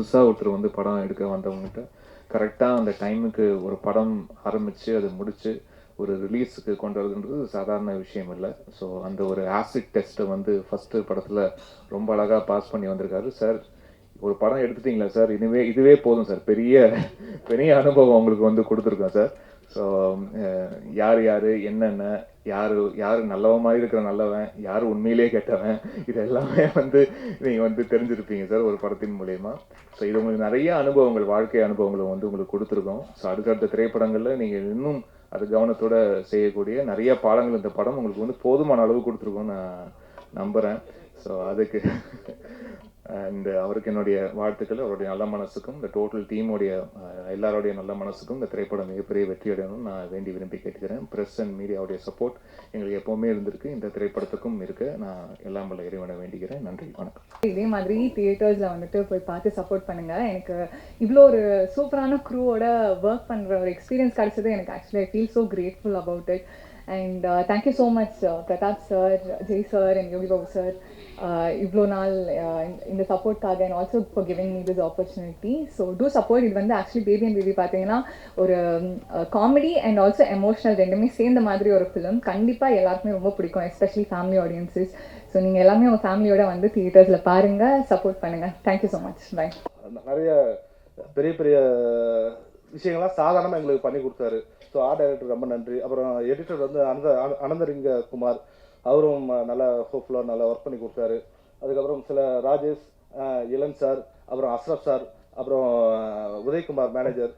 புதுசாக ஒருத்தர் வந்து படம் எடுக்க வந்தவங்ககிட்ட கரெக்டாக அந்த டைமுக்கு ஒரு படம் ஆரம்பித்து அது முடித்து ஒரு ரிலீஸுக்கு கொண்டு வரதுன்றது சாதாரண விஷயம் இல்லை. ஸோ அந்த ஒரு ஆசிட் டெஸ்ட்டை வந்து ஃபஸ்ட்டு படத்தில் ரொம்ப அழகாக பாஸ் பண்ணி வந்திருக்காரு சார். ஒரு படம் எடுத்துட்டிங்களா சார், இதுவே போதும் சார், பெரிய பெரிய அனுபவம் உங்களுக்கு வந்து கொடுத்துருக்கோம் சார். ஸோ யார் யார் என்னென்ன, யார் நல்லவன் மாதிரி இருக்கிற நல்லவன், யார் உண்மையிலேயே கெட்டவன், இது எல்லாமே வந்து நீங்கள் வந்து தெரிஞ்சிருப்பீங்க சார் ஒரு படத்தின் மூலயமா. ஸோ இது உங்களுக்கு நிறைய அனுபவங்கள், வாழ்க்கை அனுபவங்களை வந்து உங்களுக்கு கொடுத்துருக்கோம். ஸோ அடுத்தடுத்த திரைப்படங்களில் நீங்கள் இன்னும் அது கவனத்தோட செய்யக்கூடிய நிறைய பாடங்கள் இந்த படம் உங்களுக்கு வந்து போதுமான அளவு கொடுத்துருக்கோன்னு நான் நம்புகிறேன். ஸோ அதுக்கு அண்ட் அவருக்கு என்னுடைய வாழ்த்துக்கள். அவருடைய நல்ல மனசுக்கும் இந்த டோட்டல் டீமுடைய எல்லாருடைய நல்ல மனசுக்கும் இந்த திரைப்படம் மிகப்பெரிய வெற்றி அடையணும்னு நான் வேண்டி விரும்பி கேட்டுக்கிறேன். ப்ரெஸ் அண்ட் மீடியாவுடைய சப்போர்ட் எங்களுக்கு எப்போவுமே இருந்திருக்கு, இந்த திரைப்படத்துக்கும் இருக்கு. நான் எல்லாம் வல்ல இறைவனை வேண்டிக்கிறேன். நன்றி, வணக்கம். இதே மாதிரி தியேட்டர்ஸில் வந்துட்டு போய் பார்த்து சப்போர்ட் பண்ணுங்கள். எனக்கு இவ்வளோ ஒரு சூப்பரான க்ரூவோட ஒர்க் பண்ணுற ஒரு எக்ஸ்பீரியன்ஸ் கிடச்சது. எனக்கு actually I feel so grateful about it. And thank you so much Pratap sir, Jay sir and Yogi Babu sir, இவ்வளோ நாள் இந்த சப்போர்ட்காக and also for giving me this opportunity. So do support. இது வந்து actually baby and baby பார்த்தீங்கன்னா ஒரு comedy and also emotional ரெண்டுமே சேர்ந்த மாதிரி ஒரு ஃபிலிம். கண்டிப்பாக எல்லாருக்குமே ரொம்ப பிடிக்கும், எஸ்பெஷலி ஃபேமிலி ஆடியன்ஸஸ். ஸோ நீங்கள் எல்லாமே உங்கள் ஃபேமிலியோட வந்து தியேட்டர்ஸில் பாருங்கள், சப்போர்ட் பண்ணுங்கள். Thank you so much. பை. நிறைய பெரிய பெரிய விஷயங்கள்லாம் சாதாரணமாக எங்களுக்கு பண்ணி கொடுத்தாரு. ஸோ ஆர்ட் டைரக்டர் ரொம்ப நன்றி. அப்புறம் எடிட்டர் வந்து அனந்தரிங்க குமார், அவரும் நல்லா ஹோப்ஃபுல்லாக நல்லா ஒர்க் பண்ணி கொடுத்தாரு. அதுக்கப்புறம் சில ராஜேஷ், இளன் சார், அப்புறம் அஸ்ரப் சார், அப்புறம் உதயகுமார் மேனேஜர்,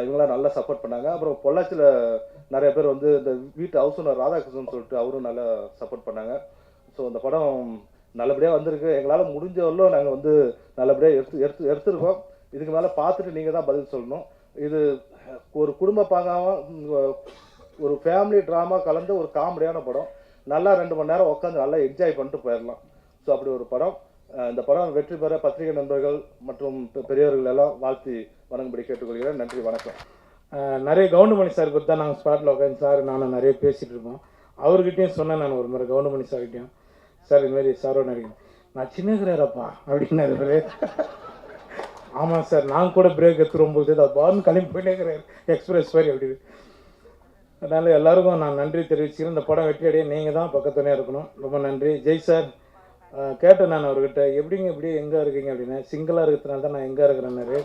இவங்களாம் நல்லா சப்போர்ட் பண்ணாங்க. அப்புறம் பொள்ளாச்சியில் நிறைய பேர் வந்து இந்த வீட்டு ஹவுஸ் ஓனர் ராதாகிருஷ்ணன் சொல்லிட்டு அவரும் நல்லா சப்போர்ட் பண்ணாங்க. ஸோ அந்த படம் நல்லபடியாக வந்திருக்கு. எங்களால் முடிஞ்ச வரலும் நாங்கள் வந்து நல்லபடியாக எடுத்துருக்கோம். இதுக்கு மேலே பார்த்துட்டு நீங்கள் தான் பதில் சொல்லணும். இது ஒரு குடும்ப பாங்காக ஒரு ஃபேமிலி ட்ராமா கலந்து ஒரு காமெடியான படம். நல்லா 2 மணி நேரம் உட்காந்து நல்லா என்ஜாய் பண்ணிட்டு போயிடலாம். ஸோ அப்படி ஒரு படம். இந்த படம் வெற்றி பெற பத்திரிகை நண்பர்கள் மற்றும் பெரியவர்கள் எல்லாம் வாழ்த்தி வணங்கும்படி கேட்டுக்கொள்கிறேன். நன்றி, வணக்கம். நிறைய கவுண்டமணி சார் பற்றி தான் நாங்கள் ஸ்பாட்டில் உட்காந்து சார் நானும் நிறைய பேசிகிட்டு இருப்போம். அவர்கிட்டையும் சொன்னேன் நான் ஒரு முறை கவுண்டமணி சார்கிட்டையும், சார் இதுமாரி சாரோ நினைக்கிறேன் நான் சின்னகிறாரப்பா அப்படின்னாரு. ஆமாம் சார், நான் கூட பிரேக் எடுத்துரும்போது அது பாருன்னு கிளம்பி போயிட்டேங்கிறார் எக்ஸ்பிரஸ் மாதிரி அப்படின்னு. அதனால் எல்லாருக்கும் நான் நன்றி தெரிவிச்சுக்கிறேன். இந்த படம் வெற்றி அடைய நீங்கள் தான் பக்கத்துலேயே இருக்கணும். ரொம்ப நன்றி. ஜெய் சார் கேட்டேன் நான் அவர்கிட்ட, எப்படிங்க இப்படி எங்கே இருக்கீங்க அப்படின்னு. சிங்கிளாக இருக்கிறதுனால தான் நான் எங்கே இருக்கிறேன்னாரு.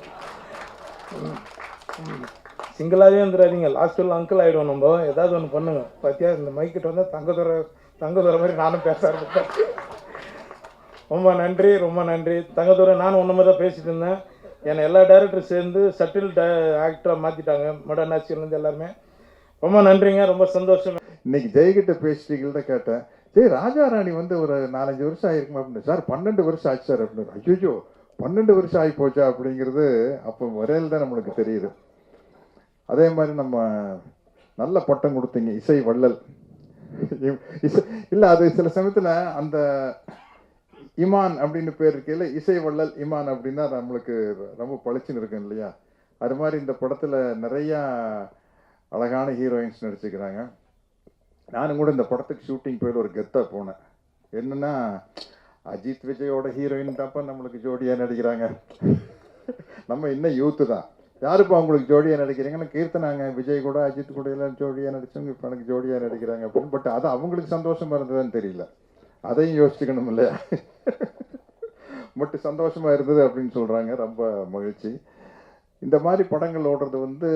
சிங்கிளாகவே வந்துடாதீங்க, லாஸ்ட்டில் அங்கிள் ஆகிடுவோம், நம்ம ஏதாவது ஒன்று பண்ணுங்க. பார்த்தியா இந்த மைக்கிட்ட வந்து தங்கதுரை மாதிரி நானும் பேச ஆரம்பித்தேன். ரொம்ப நன்றி, ரொம்ப நன்றி தங்கதுரை. நானும் ஒன்று மாதிரி தான் பேசிட்டு இருந்தேன். என்னை எல்லா டைரக்டரும் சேர்ந்து சட்டில் ஆக்டராக மாற்றிட்டாங்க, மாடர்ன் ஆக்ஷன்லேருந்து எல்லாருமே. ரொம்ப நன்றிங்க, ரொம்ப சந்தோஷம். இன்னைக்கு ஜெய்கிட்ட பேசிட்டீங்கள்தான் கேட்டேன். ஜெய் ராஜா ராணி வந்து ஒரு 4-5 வருஷம் ஆயிருக்குமா அப்படின்னு. சார் 12 வருஷம் ஆச்சு சார் அப்படின்னு. ஐயோ 12 வருஷம் ஆகி போச்சா அப்படிங்கிறது அப்போ வரையில் தான் நம்மளுக்கு தெரியுது. அதே மாதிரி நம்ம நல்ல பட்டம் கொடுத்தீங்க, இசை வள்ளல். இல்லை அது சில சமயத்தில் அந்த இமான் அப்படின்னு பேர் இருக்கையில் இசை வள்ளல் இமான் அப்படின்னா நம்மளுக்கு ரொம்ப பளிச்சுன்னு இருக்கும் இல்லையா? அது மாதிரி இந்த படத்தில் நிறையா அழகான ஹீரோயின்ஸ் நடிச்சுக்கிறாங்க. நானும் கூட இந்த படத்துக்கு ஷூட்டிங் போயிட்டு ஒரு கெத்தாக போனேன். என்னென்னா அஜித் விஜயோட ஹீரோயின் தான்ப்பா நம்மளுக்கு ஜோடியாக நடிக்கிறாங்க. நம்ம இன்னும் யூத்து தான். யாருப்பா அவங்களுக்கு ஜோடியாக நடிக்கிறீங்கன்னு கீர்த்தனாங்க. விஜய் கூட அஜித் கூட எல்லாம் ஜோடியாக நடிச்சவங்க இப்போ எனக்கு ஜோடியாக நடிக்கிறாங்க அப்படின்னு. பட் அது அவங்களுக்கு சந்தோஷமாக இருந்ததுன்னு தெரியல, அதையும் யோசிச்சுக்கணும் இல்லையா? மட்டும் சந்தோஷமாக இருந்தது அப்படின்னு சொல்கிறாங்க. ரொம்ப மகிழ்ச்சி. இந்த மாதிரி படங்கள் ஓடுறது வந்து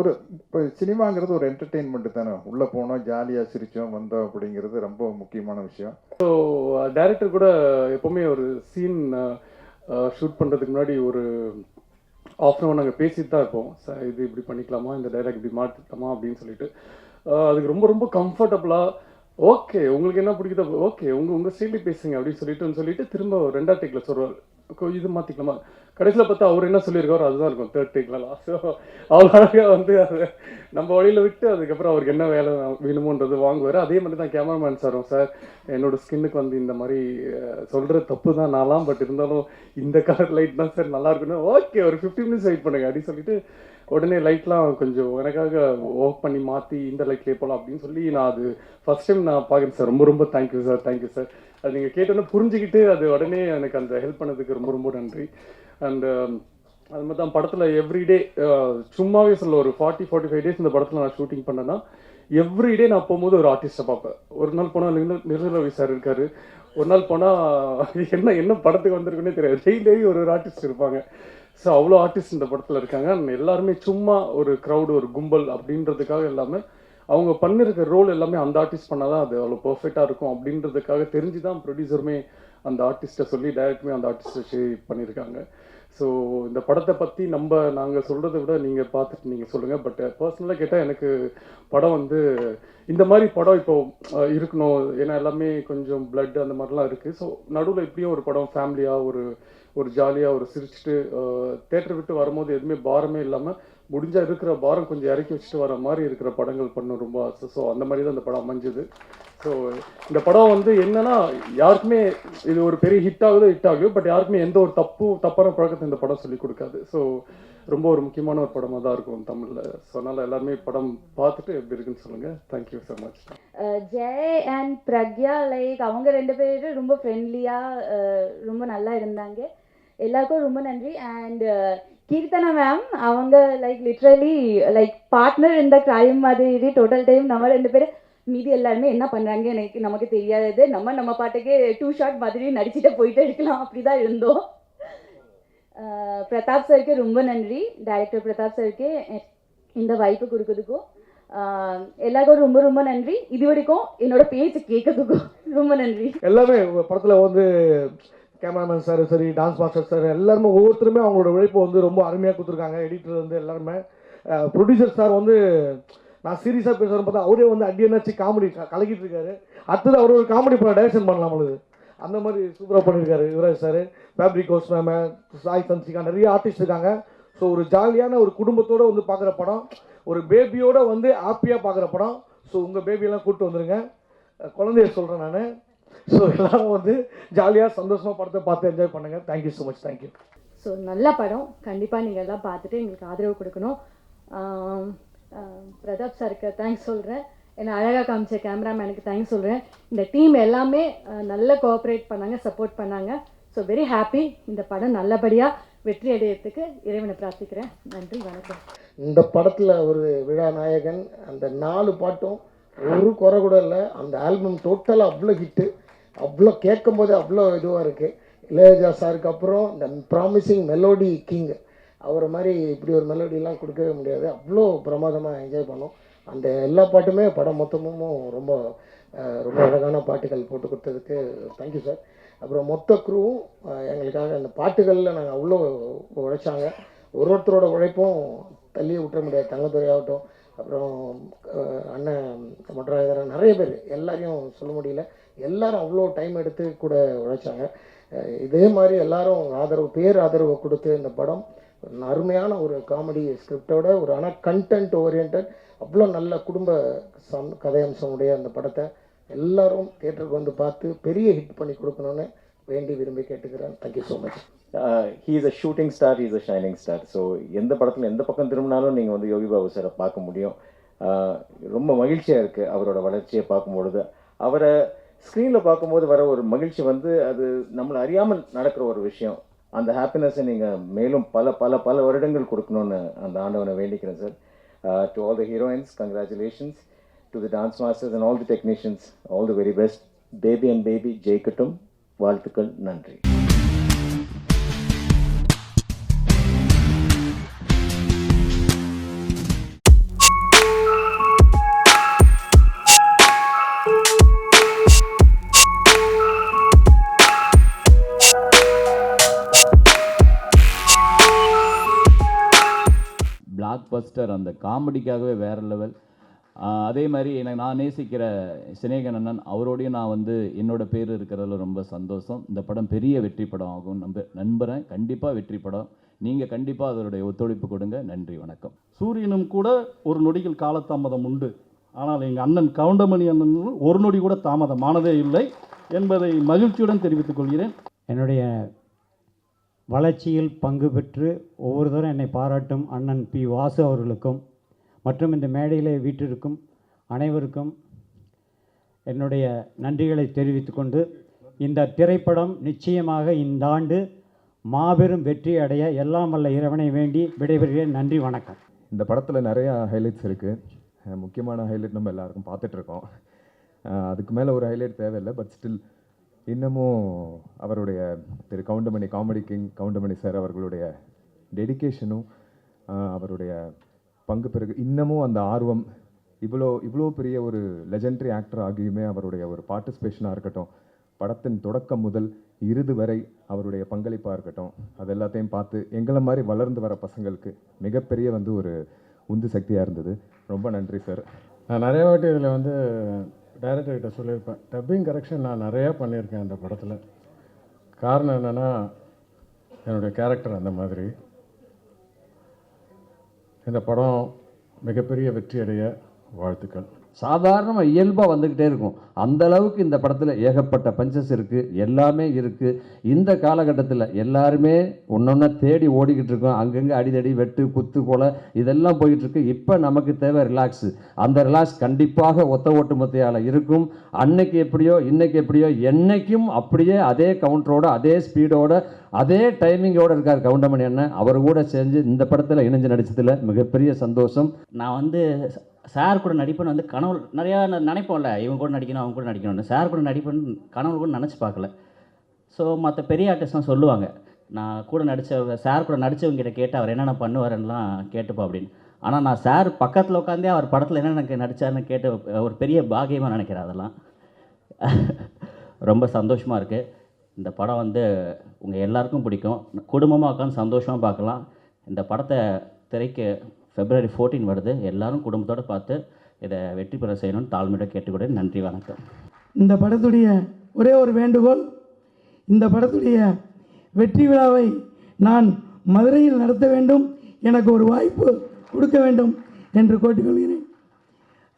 ஒரு இப்போ சினிமாங்கிறது ஒரு என்டர்டெயின்மெண்ட்டு தானே. உள்ளே போனோம், ஜாலியாக சிரித்தோம், வந்தோம் அப்படிங்கிறது ரொம்ப முக்கியமான விஷயம். ஸோ டைரக்டர் கூட எப்போவுமே ஒரு சீன் ஷூட் பண்ணுறதுக்கு முன்னாடி ஒரு ஆஃப்டர்நூன் நாங்கள் பேசிட்டு தான் இருப்போம். சார் இது இப்படி பண்ணிக்கலாமா, இந்த டைலாக் இப்படி மாற்றிக்கலாமா அப்படின்னு சொல்லிட்டு. அதுக்கு ரொம்ப ரொம்ப கம்ஃபர்டபுளாக ஓகே உங்களுக்கு என்ன பிடிக்குதோ ஓகே உங்கள் ஸ்டைலே பேசுங்க அப்படின்னு சொல்லிட்டு திரும்ப 2ஆவது டேக்கில் சொல்லுவார், இது மாற்றிக்கலாமா. கடைசியில் பார்த்தா அவர் என்ன சொல்லியிருக்காரோ அதுதான் இருக்கும் 3rd டேக்லாம். ஸோ அவ்வளோ அழகாக வந்து அதை நம்ம வழியில் விட்டு அதுக்கப்புறம் அவருக்கு என்ன வேலை வேணுமோன்றது வாங்குவார். அதே மாதிரி தான் கேமராமேன் சாரும், சார் என்னோடய ஸ்கின்னுக்கு வந்து இந்த மாதிரி சொல்கிற தப்பு தான் நான்லாம், பட் இருந்தாலும் இந்த கலர் லைட் தான் சார் நல்லா இருக்குன்னு. ஓகே ஒரு 15 மினிட்ஸ் வெயிட் பண்ணுங்க அப்படின்னு சொல்லிட்டு உடனே லைட்லாம் கொஞ்சம் எனக்காக ஒர்க் பண்ணி மாற்றி இந்த லைட்லேயே போகலாம் அப்படின்னு சொல்லி நான் அது ஃபஸ்ட் டைம் நான் பார்க்குறேன் சார். ரொம்ப ரொம்ப தேங்க்யூ சார், தேங்க்யூ சார். அது நீங்கள் கேட்டோன்னே புரிஞ்சுக்கிட்டு அது உடனே எனக்கு அந்த ஹெல்ப் பண்ணதுக்கு ரொம்ப ரொம்ப நன்றி. அண்ட் அது மாதிரி தான் படத்தில் எவ்ரிடே சும்மாவே சொல்ல ஒரு 40-45 டேஸ் இந்த படத்தில் நான் ஷூட்டிங் பண்ணேன்னா எவ்ரிடே நான் போகும்போது ஒரு ஆர்டிஸ்ட்டை பார்ப்பேன். ஒரு நாள் போனால் நிர்மலவி சார் இருக்கார், ஒரு நாள் போனால் என்ன படத்துக்கு வந்திருக்குன்னே தெரியாது, டெய்லி ஒரு ஆர்டிஸ்ட் இருப்பாங்க. ஸோ அவ்வளோ ஆர்டிஸ்ட் இந்த படத்தில் இருக்காங்க. எல்லாருமே சும்மா ஒரு க்ரௌடு ஒரு கும்பல் அப்படின்றதுக்காக இல்லாமல் அவங்க பண்ணிருக்க ரோல் எல்லாமே அந்த ஆர்டிஸ்ட் பண்ணால் தான் அது அவ்வளோ பர்ஃபெக்டாக இருக்கும் அப்படின்றதுக்காக தெரிஞ்சு தான் ப்ரொடியூசருமே அந்த ஆர்டிஸ்ட்டை சொல்லி டைரக்டருமே அந்த ஆர்டிஸ்ட்டை வச்சு பண்ணியிருக்காங்க. ஸோ இந்த படத்தை பற்றி நாங்கள் சொல்கிறத விட நீங்கள் பார்த்துட்டு நீங்கள் சொல்லுங்கள். பட் பர்சனலாக கேட்டால் எனக்கு படம் வந்து இந்த மாதிரி படம் இப்போ இருக்கணும். ஏன்னா எல்லாமே கொஞ்சம் பிளட் அந்த மாதிரிலாம் இருக்குது. ஸோ நடுவில் இப்படியும் ஒரு படம் ஃபேமிலியாக ஒரு ஜாலியாக ஒரு சிரிச்சுட்டு தேட்டர் விட்டு வரும்போது எதுவுமே பாரமே இல்லாமல் முடிஞ்சால் இருக்கிற பாரம் கொஞ்சம் இறக்கி வச்சுட்டு வர மாதிரி இருக்கிற படங்கள் பண்ண ரொம்ப ஆசை. ஸோ அந்த மாதிரி தான் இந்த படம் அமைஞ்சுது. ஸோ இந்த படம் வந்து என்னன்னா யாருக்குமே இது ஒரு பெரிய ஹிட் ஆகுது, பட் யாருக்குமே எந்த ஒரு தப்பான பழக்கத்தை இந்த படம் சொல்லி கொடுக்காது. ஸோ ரொம்ப ஒரு முக்கியமான ஒரு படமாக தான் இருக்கும் தமிழில். ஸோ அதனால் எல்லாருமே படம் பார்த்துட்டு எப்படி இருக்குன்னு சொல்லுங்கள். Thank you so much. Jai and Pragya அவங்க 2 பேரும் ரொம்ப ஃப்ரெண்ட்லியாக ரொம்ப நல்லா இருந்தாங்க. எல்லாருக்கும் ரொம்ப நன்றி. அண்ட் கீர்த்தனா மேம் அவங்க லிட்ரலி பார்ட்னர் இந்த கிரைம் மாதிரி டோட்டல் டைம் நம்ம 2 பேரும் மீதி எல்லாருமே என்ன பண்ணுறாங்க நமக்கு தெரியாது. நம்ம பாட்டுக்கு 2 ஷாட் மாதிரி நடிச்சுட்டு போயிட்டு இருக்கலாம், அப்படி தான் இருந்தோம். பிரதாப் சருக்கு ரொம்ப நன்றி, டைரக்டர் பிரதாப் சருக்கு இந்த வாய்ப்பு கொடுக்கறதுக்கும். எல்லாருக்கும் ரொம்ப ரொம்ப நன்றி. இது வரைக்கும் என்னோட பேச்சு கேட்கறதுக்கும் ரொம்ப நன்றி. எல்லாமே படத்தில் வந்து கேமராமேன் சார் சரி, டான்ஸ் மாஸ்டர் சார் எல்லாருமே ஒவ்வொருத்தருமே அவங்களோட உழைப்பை வந்து ரொம்ப அருமையாக கொடுத்துருக்காங்க. எடிட்டர் வந்து எல்லாருமே, ப்ரொடியூசர் சார் வந்து நான் சீரியஸாக பேசுகிறேன் பார்த்தா அவரே வந்து அடியனாச்சு காமெடி கலக்கிட்டு இருக்காரு. அடுத்தது அவர் ஒரு காமெடி படம் டைரக்ஷன் பண்ணலாம் அவங்களுக்கு, அந்த மாதிரி சூப்பராக பண்ணியிருக்காரு யுவராஜ் சார். ஃபேப்ரிகோஸ் மேம், சாய் சன்சிகா, நிறைய ஆர்டிஸ்ட் இருக்காங்க. ஸோ ஒரு ஜாலியான ஒரு குடும்பத்தோடு வந்து பார்க்குற படம், ஒரு பேபியோட வந்து ஹாப்பியாக பார்க்குற படம். ஸோ உங்கள் பேபியெல்லாம் கூப்பிட்டு வந்துடுங்க, குழந்தைய சொல்கிறேன் நான். ஸோ எல்லாரும் வந்து ஜாலியாக சந்தோஷமாக படத்தை பார்த்து என்ஜாய் பண்ணுங்கள். Thank you so much. Thank you. So நல்ல படம், கண்டிப்பாக நீங்கள் எல்லாம் பார்த்துட்டு எங்களுக்கு ஆதரவு கொடுக்கணும். பிரதாப் சாருக்கு தேங்க்ஸ் சொல்கிறேன், என்னை அழகாக காமிச்ச கேமராமேனுக்கு தேங்க்ஸ் சொல்கிறேன். இந்த டீம் எல்லாமே நல்ல கோஆப்ரேட் பண்ணாங்க, சப்போர்ட் பண்ணாங்க. So very happy. இந்த படம் நல்லபடியாக வெற்றி அடையிறதுக்கு இறைவனை பிரார்த்திக்கிறேன். நன்றி, வணக்கம். இந்த படத்தில் ஒரு விழா நாயகன், அந்த 4 பாட்டும் ஒரு குறை கூட இல்லை. அந்த ஆல்பம் டோட்டலாக அவ்வளோ ஹிட்டு, அவ்வளோ கேட்கும் போது அவ்வளோ இதுவாக இருக்குது. இளையராஜா சாருக்கு அப்புறம் இந்த ப்ராமிசிங் மெலோடி கிங், அவரை மாதிரி இப்படி ஒரு மெலோடிலாம் கொடுக்கவே முடியாது. அவ்வளோ பிரமாதமாக என்ஜாய் பண்ணோம். அந்த எல்லா பாட்டுமே படம் மொத்தமும் ரொம்ப ரொம்ப அழகான பாட்டுகள் போட்டு கொடுத்ததுக்கு தேங்க்யூ சார். அப்புறம் மொத்த க்ரூவும் எங்களுக்காக அந்த பாட்டுகளில் நாங்கள் அவ்வளோ உழைச்சாங்க. ஒருத்தரோட உழைப்பும் தள்ளியே விட்டுற முடியாது. தங்கத்துறை ஆகட்டும், அப்புறம் அண்ணன் மற்ற நிறைய பேர், எல்லாரையும் சொல்ல முடியல, எல்லாரும் அவ்வளோ டைம் எடுத்து கூட உழைச்சாங்க. இதே மாதிரி எல்லாரும் பேராதரவு கொடுத்து இந்த படம் அருமையான ஒரு காமெடி ஸ்கிரிப்டோட ஒரு ஆனால் கண்டென்ட் ஓரியன்ட் அவ்வளோ நல்ல குடும்ப கதையம்சமுடைய அந்த படத்தை எல்லாரும் தியேட்டருக்கு வந்து பார்த்து பெரிய ஹிட் பண்ணி கொடுக்கணும்னு வேண்டி விரும்பி கேட்டுக்கிறேன். Thank you so much. He is a shooting star, he is a shining star. So எந்த படத்தில் எந்த பக்கம் திரும்பினாலும் நீங்கள் வந்து யோகி பாபு சாரை பார்க்க முடியும். ரொம்ப மகிழ்ச்சியாக இருக்குது அவரோட வளர்ச்சியை பார்க்கும்பொழுது. அவரை ஸ்க்ரீனில் பார்க்கும்போது வர ஒரு மகிழ்ச்சி வந்து அது நம்மளை அறியாமல் நடக்கிற ஒரு விஷயம். அந்த ஹாப்பினஸை நீங்கள் மேலும் பல பல பல வருடங்கள் கொடுக்கணும்னு அந்த ஆண்டவனை வேண்டிக்கிறேன் sir. To all the heroines, congratulations. To the dance masters and all the technicians, all the very best. Baby and baby ஜெயிக்கட்டும். வாழ்த்துக்கள். நன்றி. பிளாக் பஸ்டர், அந்த காமெடிக்காகவே வேறு லெவல். அதே மாதிரி எனக்கு நான் நேசிக்கிற சினேகன் அண்ணன், அவரோடையும் நான் வந்து என்னோட பேர் இருக்கிறதுல ரொம்ப சந்தோஷம். இந்த படம் பெரிய வெற்றி படம் ஆகும் நம்புகிறேன். கண்டிப்பாக வெற்றி படம். நீங்கள் கண்டிப்பாக அதனுடைய ஒத்துழைப்பு கொடுங்க. நன்றி, வணக்கம். சூரியனும் கூட ஒரு நொடியில் காலதாமதம் உண்டு, ஆனால் எங்கள் அண்ணன் கவுண்டமணி அண்ணன் ஒரு நொடி கூட தாமதமானதே இல்லை என்பதை மகிழ்ச்சியுடன் தெரிவித்துக் கொள்கிறேன். என்னுடைய வளர்ச்சியில் பங்கு பெற்று ஒவ்வொருத்தரும் என்னை பாராட்டும் அண்ணன் பி. வாசு அவர்களுக்கும் மற்றும் இந்த மேடையிலே வீட்டிற்கும் அனைவருக்கும் என்னுடைய நன்றிகளை தெரிவித்துக்கொண்டு, இந்த திரைப்படம் நிச்சயமாக இந்த ஆண்டு மாபெரும் வெற்றி அடைய எல்லாம் வல்ல இறைவனை வேண்டி விடைபெறுகிறேன். நன்றி, வணக்கம். இந்த படத்தில் நிறையா ஹைலைட்ஸ் இருக்குது. முக்கியமான ஹைலைட் நம்ம எல்லாருக்கும் பார்த்துட்ருக்கோம். அதுக்கு மேலே ஒரு ஹைலைட் தேவையில்லை. பட் ஸ்டில் இன்னமும் அவருடைய திரு Goundamani, comedy king Goundamani sir அவர்களுடைய டெடிகேஷனும் அவருடைய பங்கு பிறகு இன்னமும் அந்த ஆர்வம், இவ்வளோ பெரிய ஒரு லெஜெண்டரி ஆக்டர் ஆகியுமே அவருடைய ஒரு பார்ட்டிசிபேஷனாக இருக்கட்டும், படத்தின் தொடக்கம் முதல் இறுதி வரை அவருடைய பங்களிப்பாக இருக்கட்டும், அது எல்லாத்தையும் பார்த்து எங்களை மாதிரி வளர்ந்து வர பசங்களுக்கு மிகப்பெரிய ஒரு உந்து சக்தியாக இருந்தது. ரொம்ப நன்றி சார். நான் நிறைய வாட்டி இதில் டைரக்டர்கிட்ட சொல்லியிருப்பேன், டப்பிங் கரெக்ஷன் நான் நிறையா பண்ணியிருக்கேன் அந்த படத்தில். காரணம் என்னென்னா என்னுடைய கேரக்டர் அந்த மாதிரி. இந்த படம் மிகப்பெரிய வெற்றி அடைய வாழ்த்துக்கள். சாதாரணமாக இயல்பாக வந்துக்கிட்டே இருக்கும். அந்த அளவுக்கு இந்த படத்தில் ஏகப்பட்ட பஞ்சஸ் இருக்குது, எல்லாமே இருக்குது. இந்த காலகட்டத்தில் எல்லாருமே ஒன்றொன்னா தேடி ஓடிக்கிட்டு இருக்கோம். அங்கங்கே அடிதடி, வெட்டு, குத்து, கொலை இதெல்லாம் போயிட்டுருக்கு. இப்போ நமக்கு தேவை ரிலாக்ஸு. அந்த ரிலாக்ஸ் கண்டிப்பாக ஒத்த ஓட்டு மொத்தையால் இருக்கும். அன்னைக்கு எப்படியோ இன்னைக்கு எப்படியோ என்றைக்கும் அப்படியே அதே கவுண்டரோட, அதே ஸ்பீடோட, அதே டைமிங்கோடு இருக்கார் கவுண்டமணி அண்ணன். அவர் கூட சேர்ந்து இந்த படத்தில் இணைஞ்சு நடித்ததில் மிகப்பெரிய சந்தோஷம். நான் சார் கூட நடிப்பேன்னு கனவு நிறையா நினைப்போம்ல, இவங்க கூட நடிக்கணும், அவங்க கூட நடிக்கணும்னு. சார் கூட நடிப்பேன்னு கனவு கூட நினச்சி பார்க்கல. ஸோ மற்ற பெரிய ஆர்டிஸ்ட்லாம் சொல்லுவாங்க, நான் கூட சார் கூட நடித்தவங்கிட்ட கேட்டு அவர் என்னென்ன பண்ணுவாருன்னெலாம் கேட்டுப்போம் அப்படின்னு. ஆனால் நான் சார் பக்கத்தில் உட்காந்தே அவர் படத்தில் என்னென்ன நடித்தாருன்னு கேட்டு ஒரு பெரிய பாகியமாக நினைக்கிறேன். அதெல்லாம் ரொம்ப சந்தோஷமாக இருக்குது. இந்த படம் உங்கள் எல்லாருக்கும் பிடிக்கும். குடும்பமாக உட்காந்து சந்தோஷமாக பார்க்கலாம். இந்த படத்தை திரைக்கு February 14 வருது. எல்லாரும் குடும்பத்தோடு பார்த்து இதை வெற்றி பெற செய்யணும்னு தாழ்மையோட கேட்டுக்கொண்டேன். நன்றி, வணக்கம். இந்த படத்துடைய ஒரே ஒரு வேண்டுகோள், இந்த படத்துடைய வெற்றி விழாவை நான் மதுரையில் நடத்த வேண்டும், எனக்கு ஒரு வாய்ப்பு கொடுக்க வேண்டும் என்று கேட்டுக்கொள்கிறேன்.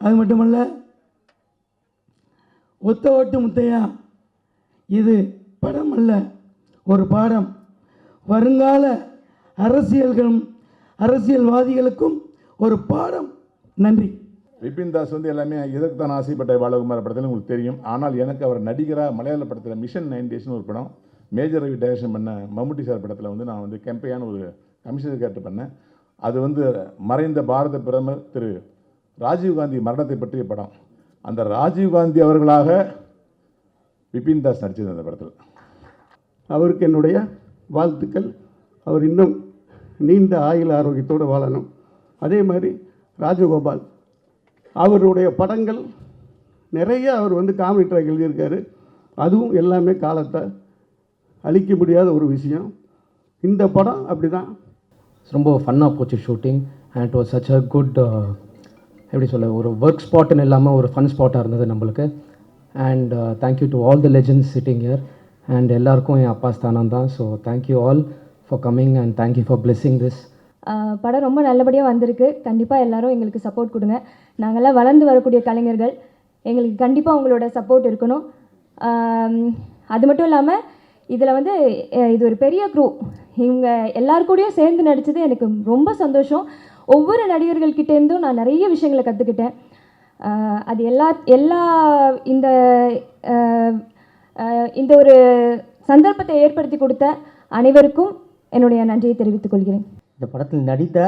அது மட்டுமல்ல, ஒத்த ஓட்டு முத்தையா இது படம் அல்ல, ஒரு பாடம். வருங்கால அரசியல்வாதிகளுக்கும் ஒரு பாடம். நன்றி. விபின் தாஸ் எல்லாமே இதற்கு தான் ஆசைப்பட்ட பாலகுமார் படத்தில் உங்களுக்கு தெரியும். ஆனால் எனக்கு அவர் நடிகராக மலையாள படத்தில் மிஷன் 9 டேஸ்னு ஒரு படம் மேஜர் ரவி டைரக்ஷன் பண்ண மம்முட்டி சார் படத்தில் நான் கெம்பையான ஒரு கமிஷனர் கேரக்டர் பண்ணேன். அது மறைந்த பாரத பிரதமர் திரு ராஜீவ்காந்தி மரணத்தை பற்றிய படம். அந்த ராஜீவ்காந்தி அவர்களாக விபின் தாஸ் நடித்தது அந்த படத்தில். அவருக்கு என்னுடைய வாழ்த்துக்கள். அவர் இன்னும் நீண்ட ஆயுள் ஆரோக்கியத்தோடு வாழணும். அதே மாதிரி ராஜகோபால் அவருடைய படங்கள் நிறைய அவர் காமெடி ட்ராக் எழுதியிருக்காரு. அதுவும் எல்லாமே காலத்தை அழிக்க முடியாத ஒரு விஷயம். இந்த படம் அப்படி தான். ரொம்ப ஃபன்னாக போச்சு shooting. And it was such a good, எப்படி சொல்ல, ஒரு ஒர்க் ஸ்பாட்டுன்னு இல்லாமல் ஒரு ஃபன் ஸ்பாட்டாக இருந்தது நம்மளுக்கு. And thank you to all the legends sitting here. And எல்லாருக்கும் என் அப்பா ஸ்தானம் தான். So thank you all for coming and thank you for blessing this. படம் ரொம்ப நல்லபடியாக வந்திருக்கு. கண்டிப்பாக எல்லோரும் எங்களுக்கு சப்போர்ட் கொடுங்க. நாங்கள்லாம் வளர்ந்து வரக்கூடிய கலைஞர்கள், எங்களுக்கு கண்டிப்பாக உங்களோட சப்போர்ட் இருக்கணும். அது மட்டும் இல்லாமல் இதில் இது ஒரு பெரிய க்ரூ. இவங்க எல்லாருக்கூடையும் சேர்ந்து நடித்தது எனக்கு ரொம்ப சந்தோஷம். ஒவ்வொரு நடிகர்கள்கிட்டேருந்தும் நான் நிறைய விஷயங்களை கற்றுக்கிட்டேன். அது எல்லா இந்த ஒரு சந்தர்ப்பத்தை ஏற்படுத்தி கொடுத்த அனைவருக்கும் என்னுடைய நன்றியை தெரிவித்துக் கொள்கிறேன். இந்த படத்தில் நடித்த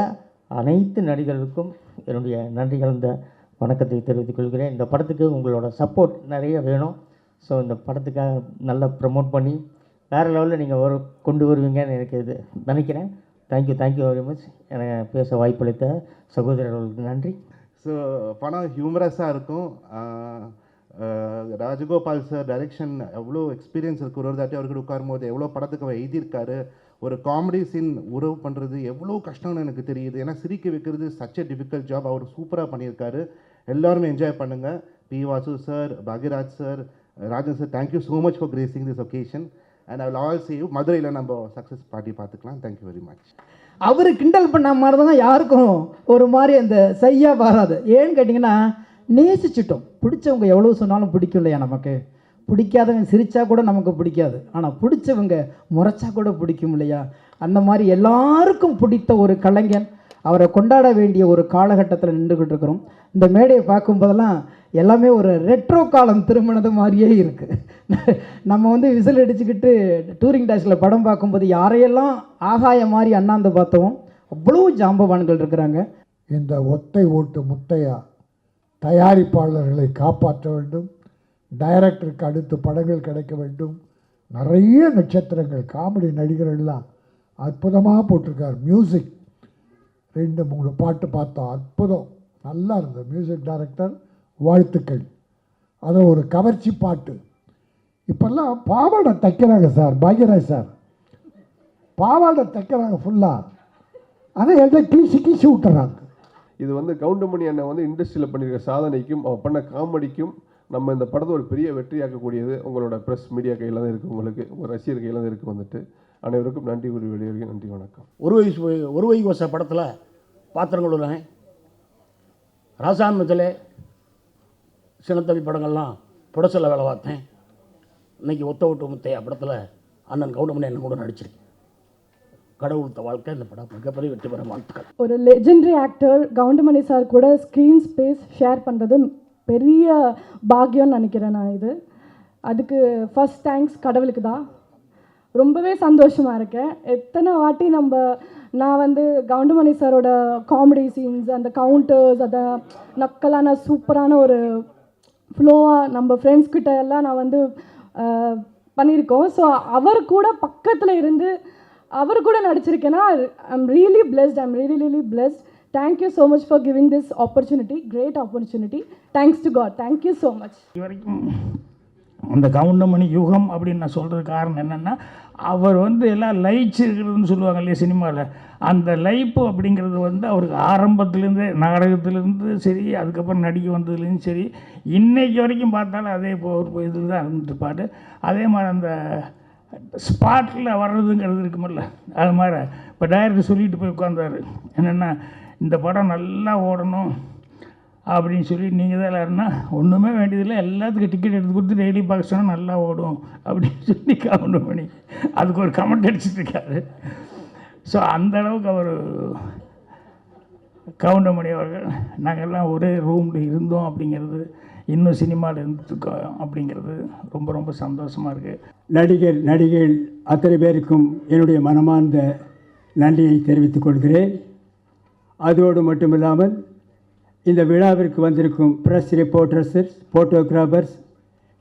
அனைத்து நடிகர்களுக்கும் என்னுடைய நன்றி கலந்த வணக்கத்தை தெரிவித்துக் கொள்கிறேன். இந்த படத்துக்கு உங்களோட சப்போர்ட் நிறைய வேணும். ஸோ இந்த படத்துக்காக நல்லா ப்ரமோட் பண்ணி வேறு லெவலில் நீங்கள் கொண்டு வருவீங்கன்னு எனக்கு நினைக்கிறேன். Thank you very much. எனக்கு பேச வாய்ப்பளித்த சகோதரர்களுக்கு நன்றி. ஸோ படம் ஹியூமரஸாக இருக்கும். ராஜகோபால் சார் டைரெக்ஷன் எவ்வளோ எக்ஸ்பீரியன்ஸ் இருக்குது. ஒரு தாட்டி அவர்கிட்ட உட்காரும்போது எவ்வளோ படத்துக்கு அவர் எழுதியிருக்காரு. ஒரு காமெடி சீன் உறவு பண்ணுறது எவ்வளோ கஷ்டம்னு எனக்கு தெரியுது. ஏன்னா சிரிக்க வைக்கிறது சச் எ டிஃபிகல்ட் ஜாப். அவர் சூப்பராக பண்ணியிருக்காரு. எல்லாருமே என்ஜாய் பண்ணுங்கள். P Vasu sir, Bhagyaraj sir, Rajan sir, thank you so much for gracing this occasion. And I will all see you. மதுரையில் நம்ம சக்ஸஸ் பார்ட்டி பார்த்துக்கலாம். Thank you very much. அவர் கிண்டல் பண்ண மாதிரி தான் யாருக்கும் ஒரு மாதிரி அந்த செய்யா வராது. ஏன்னு கேட்டிங்கன்னா, நேசிச்சிட்டோம். பிடிச்சவங்க எவ்வளோ சொன்னாலும் பிடிக்கும் இல்லையா நமக்கு. பிடிக்காதவங்க சிரித்தா கூட நமக்கு பிடிக்காது. ஆனால் பிடிச்சவங்க முறைச்சா கூட பிடிக்கும் இல்லையா. அந்த மாதிரி எல்லாருக்கும் பிடித்த ஒரு கலைஞன். அவரை கொண்டாட வேண்டிய ஒரு காலகட்டத்தில் நின்றுக்கிட்டு இருக்கிறோம். இந்த மேடையை பார்க்கும்போதெல்லாம் எல்லாமே ஒரு ரெட்ரோ காலம் திரும்பினது மாதிரியே இருக்குது. நம்ம வந்து விசில் அடிச்சுக்கிட்டு டூரிங் டேஸில் படம் பார்க்கும்போது யாரையெல்லாம் ஆகாய மாதிரி அண்ணாந்து பார்த்தோம், அவ்வளோ ஜாம்பவான்கள் இருக்கிறாங்க. இந்த ஒத்தை ஓட்டு முத்தையா தயாரிப்பாளர்களை காப்பாற்ற வேண்டும், டைரக்டருக்கு அடுத்து படங்கள் கிடைக்க வேண்டும். நிறைய நட்சத்திரங்கள் காமெடி நடிகர்கள்லாம் அற்புதமாக போட்டிருக்கார். மியூசிக் 2-3 பாட்டு பார்த்தோம், அற்புதம், நல்லா இருந்தது. மியூசிக் டைரக்டர் வாழ்த்துக்கள். அதில் ஒரு கவர்ச்சி பாட்டு. இப்போல்லாம் பாவாடை தைக்கிறாங்க சார், பாக்யராஜ் சார் பாவாடை தைக்கிறாங்க ஃபுல்லாக, ஆனால் எல்லாம் கீசி விட்டுறாங்க. இது வந்து கவுண்டமணி அண்ணன் வந்து இண்டஸ்ட்ரியில் பண்ணியிருக்க சாதனைக்கும் அவர் பண்ண காமெடிக்கும் நம்ம இந்த படத்தை ஒரு பெரிய வெற்றியாக்கக்கூடியது உங்களோட ப்ரெஸ் மீடியா கையில் தான் இருக்குது, உங்களுக்கு உங்கள் ரசிகர் கையில் தான் இருக்குது. வந்துட்டு அனைவருக்கும் நன்றி கூறி வெளியேறுகிறேன். நன்றி, வணக்கம். ஒரு வை கோச படத்தில் பாத்திரங்களுடன் ராசாமத்தில் சின்னத்தம்பி படங்கள்லாம் புடசலில் வேலை பார்த்தேன். இன்றைக்கி ஒத்த ஓட்டு முத்தையா படத்தில் அண்ணன் கவுண்டமணி அண்ணன் கூட நடிச்சிருக்கேன். கடவுள்த்த வாழ்க்கை இந்த படம் மிகப்பெரிய வெற்றி பெற வாழ்த்துக்கள். ஒரு லெஜெண்டரி ஆக்டர் கவுண்டமணி சார் கூட ஸ்க்ரீன் ஸ்பேஸ் ஷேர் பண்ணுறது பெரிய பாக்கியம்னு நினைக்கிறேன் நான். அதுக்கு ஃபர்ஸ்ட் தேங்க்ஸ் கடவுளுக்கு தான். ரொம்பவே சந்தோஷமாக இருக்கேன். எத்தனை வாட்டி நான் வந்து கவுண்டமணி சாரோட காமெடி சீன்ஸ், அந்த கவுண்டர்ஸ், அதை நக்கலான சூப்பரான ஒரு ஃப்ளோவாக நம்ம ஃப்ரெண்ட்ஸ் கிட்ட எல்லாம் நான் வந்து பண்ணியிருக்கோம். ஸோ அவர் கூட பக்கத்தில் இருந்து அவர் கூட நடிச்சிருக்கேன்னா I'm really blessed. I'm really blessed. Thank you so much for giving this opportunity, great opportunity. Thanks to God. Thank you so much. இது வரைக்கும் அந்த கவுண்டமணி யுகம் அப்படின்னு நான் சொல்கிறது காரணம் என்னென்னா, அவர் வந்து எல்லாம் லைட்ஸ் இருக்கிறதுன்னு சொல்லுவாங்க இல்லையா சினிமாவில், அந்த லைப்பு அப்படிங்கிறது வந்து அவருக்கு ஆரம்பத்துலேருந்து நாடகத்துலேருந்து சரி, அதுக்கப்புறம் நடிக்க வந்ததுலேருந்து சரி, இன்றைக்கு வரைக்கும் பார்த்தாலும் அதே ஒரு இதில் தான் இருந்துட்டுப்பாரு. அதே மாதிரி அந்த ஸ்பாட்டில் வர்றதுங்கிறது இருக்குமில்ல, அது மாதிரி இப்போ டைரக்டர் சொல்லிட்டு போய் உட்காந்தார் என்னென்னா, இந்த படம் நல்லா ஓடணும் அப்படின்னு சொல்லி நீங்கள் தான் எல்லாருன்னா ஒன்றுமே வேண்டியதில்லை, எல்லாத்துக்கும் டிக்கெட் எடுத்து கொடுத்து டெய்லி பார்க்க சொன்னால் நல்லா ஓடும் அப்படின்னு சொல்லி கவுண்ட் பண்ணி அதுக்கு ஒரு கமெண்ட் அடிச்சுட்ருக்காரு. ஸோ அந்த அளவுக்கு அவர் கவுண்டமணி அவர்கள் நாங்கள்லாம் ஒரே ரூமில் இருந்தோம் அப்படிங்கிறது, இன்னும் சினிமாவில் இருந்துருக்கோம் அப்படிங்கிறது ரொம்ப ரொம்ப சந்தோஷமாக இருக்குது. நடிகைகள் அத்தனை பேருக்கும் என்னுடைய மனமார்ந்த நன்றியை தெரிவித்துக் கொள்கிறேன். அதோடு மட்டும் இல்லாமல் இந்த விழாவிற்கு வந்திருக்கும் ப்ரெஸ் ரிப்போர்ட்டர்ஸ், ஃபோட்டோகிராஃபர்ஸ்,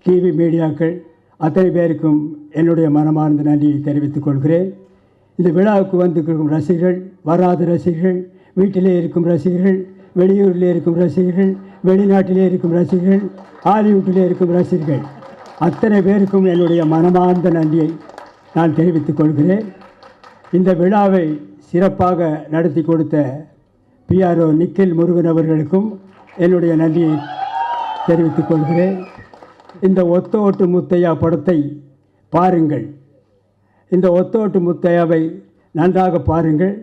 டிவி மீடியாக்கள் அத்தனை பேருக்கும் என்னுடைய மனமார்ந்த நன்றியை தெரிவித்துக் கொள்கிறேன். இந்த விழாவுக்கு வந்திருக்கும் ரசிகர்கள், வராத ரசிகர்கள், வீட்டிலே இருக்கும் ரசிகர்கள், வெளியூரிலே இருக்கும் ரசிகர்கள், வெளிநாட்டிலே இருக்கும் ரசிகர்கள், ஹாலிவுட்டிலே இருக்கும் ரசிகர்கள் அத்தனை பேருக்கும் என்னுடைய மனமார்ந்த நன்றியை நான் தெரிவித்துக் கொள்கிறேன். இந்த விழாவை சிறப்பாக நடத்தி கொடுத்த பிஆர்ஓ நிக்கில் முருகன் அவர்களுக்கும் என்னுடைய நன்றியை தெரிவித்துக் கொள்கிறேன். இந்த ஒத்த ஓட்டு முத்தையா படத்தை பாருங்கள். இந்த ஒத்த ஓட்டு முத்தையாவை நன்றாக பாருங்கள்.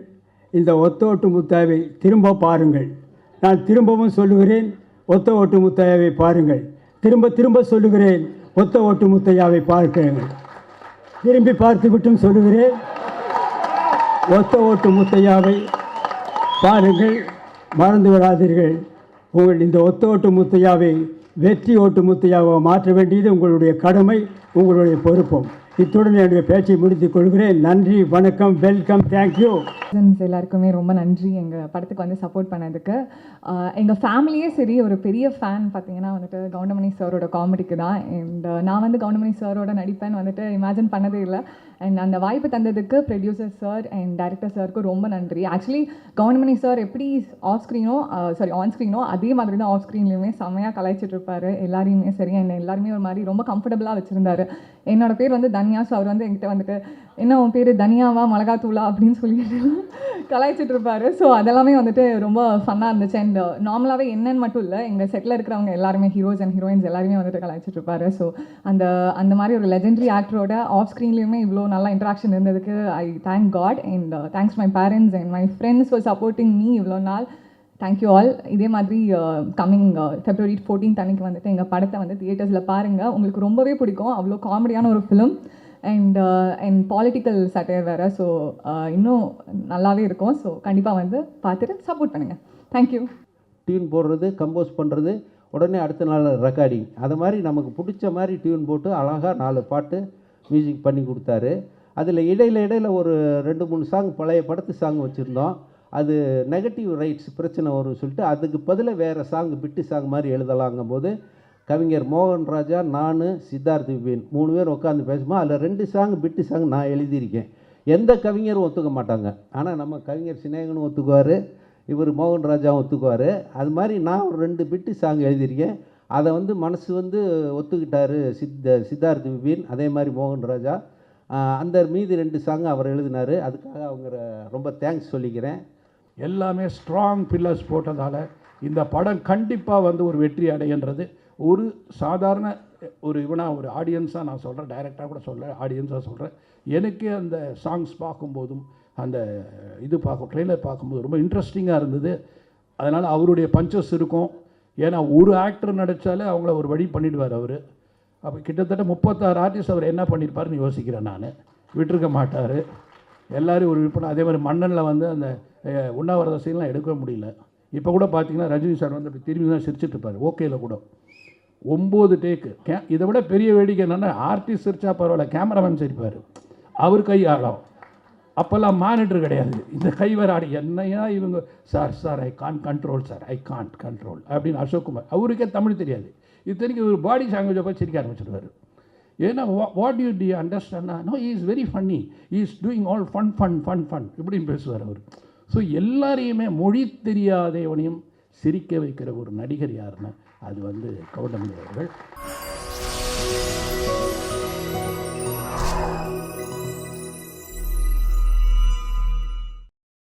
இந்த ஒத்த ஓட்டு முத்தையாவை திரும்ப பாருங்கள். நான் திரும்பவும் சொல்லுகிறேன், ஒத்த ஓட்டு முத்தையாவை பாருங்கள். திரும்ப திரும்ப சொல்லுகிறேன், ஒத்த ஓட்டு முத்தையாவை பார்க்கிறேன். திரும்பி பார்த்து விட்டும் சொல்லுகிறேன், ஒத்த ஓட்டு முத்தையாவை பாருங்கள். மறந்து விடாதீர்கள். உங்கள் இந்த ஒத்த ஓட்டு முத்தையாவை வெற்றி ஓட்டு முத்தையாவை மாற்ற வேண்டியது உங்களுடைய கடமை, உங்களுடைய பொறுப்பும். இத்துடன் என்னுடைய பேச்சை முடித்துக் கொள்கிறேன். நன்றி, வணக்கம், வெல்கம், தேங்க்யூ. எல்லாருக்குமே ரொம்ப நன்றி எங்கள் படத்துக்கு வந்து சப்போர்ட் பண்ணதுக்கு. எங்கள் ஃபேமிலியே சரி ஒரு பெரிய ஃபேன் பார்த்தீங்கன்னா வந்துட்டு கவுண்டமணி சாரோட காமெடிக்கு தான். அண்ட் நான் வந்து கவுண்டமணி சாரோட நடிப்பேன்னு வந்துட்டு இமேஜின் பண்ணதே இல்லை. அண்ட் அந்த வாய்ப்பு தந்ததுக்கு ப்ரொடியூசர் சார் அண்ட் டைரக்டர் சாருக்கு ரொம்ப நன்றி. ஆக்சுவலி கவுண்டமணி சார் எப்படி ஆன் ஸ்க்ரீனோ அதே மாதிரி தான் ஆஃப் ஸ்க்ரீன்லேயுமே செம்மையாக கலாய்ச்சிட்டு இருப்பார் எல்லாரையுமே சரி. அண்ட் எல்லாருமே ஒரு மாதிரி ரொம்ப கம்ஃபர்டபுளாக வச்சுருந்தாரு. என்னோட பேர் வந்து தன்யா. ஸோ அவர் வந்து என்கிட்ட வந்துட்டு என்ன உன் பேர் தனியாவா மிளகாத்தூளா அப்படின்னு சொல்லிட்டு கலாய்ச்சிட்டு இருப்பார். ஸோ அதெல்லாமே வந்துட்டு ரொம்ப ஃபன்னாக இருந்துச்சு. அண்ட் நார்மலாகவே என்னன்னு மட்டும் இல்லை, எங்கள் செட்டில் இருக்கிறவங்க எல்லாருமே ஹீரோஸ் அண்ட் ஹீரோயின்ஸ் எல்லாருமே வந்துட்டு கலாய்ச்சிட்டு இருப்பார். ஸோ அந்த மாதிரி ஒரு லெஜெண்டரி ஆக்டரோட ஆஃப் ஸ்க்ரீன்லேயுமே இவ்வளோ நல்லா இன்ட்ராக்ஷன் இருந்ததுக்கு I thank God. And thanks my parents and my friends for supporting me இவ்வளோ நாள். Thank you all. இதே மாதிரி கம்மிங் February 14th அன்றைக்கி வந்துட்டு எங்கள் படத்தை வந்து தியேட்டர்ஸில் பாருங்கள். உங்களுக்கு ரொம்பவே பிடிக்கும். அவ்வளோ காமெடியான ஒரு ஃபிலிம் அண்ட் பாலிட்டிக்கல் சட்டையர் வேறு. ஸோ இன்னும் நல்லாவே இருக்கும். ஸோ கண்டிப்பாக வந்து பார்த்துட்டு சப்போர்ட் பண்ணுங்கள். தேங்க்யூ. டியூன் போடுறது, கம்போஸ் பண்ணுறது உடனே அடுத்த நாள் ரெக்கார்டிங். அது மாதிரி நமக்கு பிடிச்ச மாதிரி டியூன் போட்டு அழகாக 4 பாட்டு மியூசிக் பண்ணி கொடுத்தாரு. அதில் இடையில ஒரு 2-3 சாங் பழைய படத்து சாங் வச்சுருந்தோம். அது நெகட்டிவ் ரைட்ஸ் பிரச்சனை வரும்னு சொல்லிட்டு அதுக்கு பதிலாக வேறு சாங் பிட்டு சாங் மாதிரி எழுதலாங்கும் போது கவிஞர் மோகன் ராஜா, நான், சித்தார்த் விபின் 3 பேர் உட்காந்து பேசும்போது அதில் 2 சாங் பிட்டு சாங் நான் எழுதியிருக்கேன். எந்த கவிஞரும் ஒத்துக்க மாட்டாங்க. ஆனால் நம்ம கவிஞர் சினேகனும் ஒத்துக்குவார், இவர் மோகன் ராஜாவும் ஒத்துக்குவார். அது மாதிரி நான் ஒரு 2 பிட்டு சாங் எழுதியிருக்கேன். அதை வந்து மனசு வந்து ஒத்துக்கிட்டார் சித்தார்த் விபின், அதே மாதிரி மோகன் ராஜா. அந்த மீதி 2 சாங் அவர் எழுதினார். அதுக்காக அவங்க ரொம்ப தேங்க்ஸ் சொல்லிக்கிறேன். எல்லாமே ஸ்ட்ராங் பில்லர்ஸ் போட்டதால் இந்த படம் கண்டிப்பாக வந்து ஒரு வெற்றி அடைகின்றது. ஒரு சாதாரண ஒரு ஒரு ஆடியன்ஸாக நான் சொல்கிறேன், டைரெக்டாக கூட சொல்கிறேன், ஆடியன்ஸாக சொல்கிறேன். எனக்கே அந்த சாங்ஸ் பார்க்கும்போதும் அந்த ட்ரெய்லர் பார்க்கும்போது ரொம்ப இன்ட்ரெஸ்டிங்காக இருந்தது. அதனால் அவருடைய பஞ்சஸ் இருக்கும். ஏன்னா ஒரு ஆக்டர் நடித்தாலே அவங்கள ஒரு வழி பண்ணிவிடுவார் அவர். அப்போ கிட்டத்தட்ட 36 ஆர்டிஸ்ட் அவர் என்ன பண்ணியிருப்பாருன்னு யோசிக்கிறேன் நான். விட்டுருக்க மாட்டார். எல்லோரும் ஒரு விற்பனை. அதே மாதிரி மன்னனில் வந்து அந்த உண்ணாவிரத சீன்லாம் எடுக்கவே முடியல. இப்போ கூட பார்த்தீங்கன்னா ரஜினி சார் வந்து அப்படி திரும்பி தான் சிரிச்சிட்ருப்பார். ஓகேயில் கூட 9 டேக்கு. இதை விட பெரிய வேடிக்கை என்னென்னா ஆர்டிஸ்ட் சிரிச்சா பரவாயில்ல, கேமராமேன் சிரிப்பார். அவர் கை ஆடும். அப்போல்லாம் மானிட்டர் கிடையாது. இந்த கை வேறு ஆடி என்னையா இவங்க sir I can't control sir, I can't control அப்படின்னு அசோக்குமார். அவருக்கே தமிழ் தெரியாது. இது தெரியும். ஒரு பாடி லாங்குவேஜை போய் சிரிக்க ஆரம்பிச்சிடுவார். ஏன்னா வாட் யூ டி understand? No, he is very funny, he is doing all fun இப்படின்னு பேசுவார் அவர். ஸோ எல்லாரையுமே மொழி தெரியாதவனையும் சிரிக்க வைக்கிற ஒரு நடிகர் யாருன்னா அது வந்து கவுண்டமணி அவர்கள்.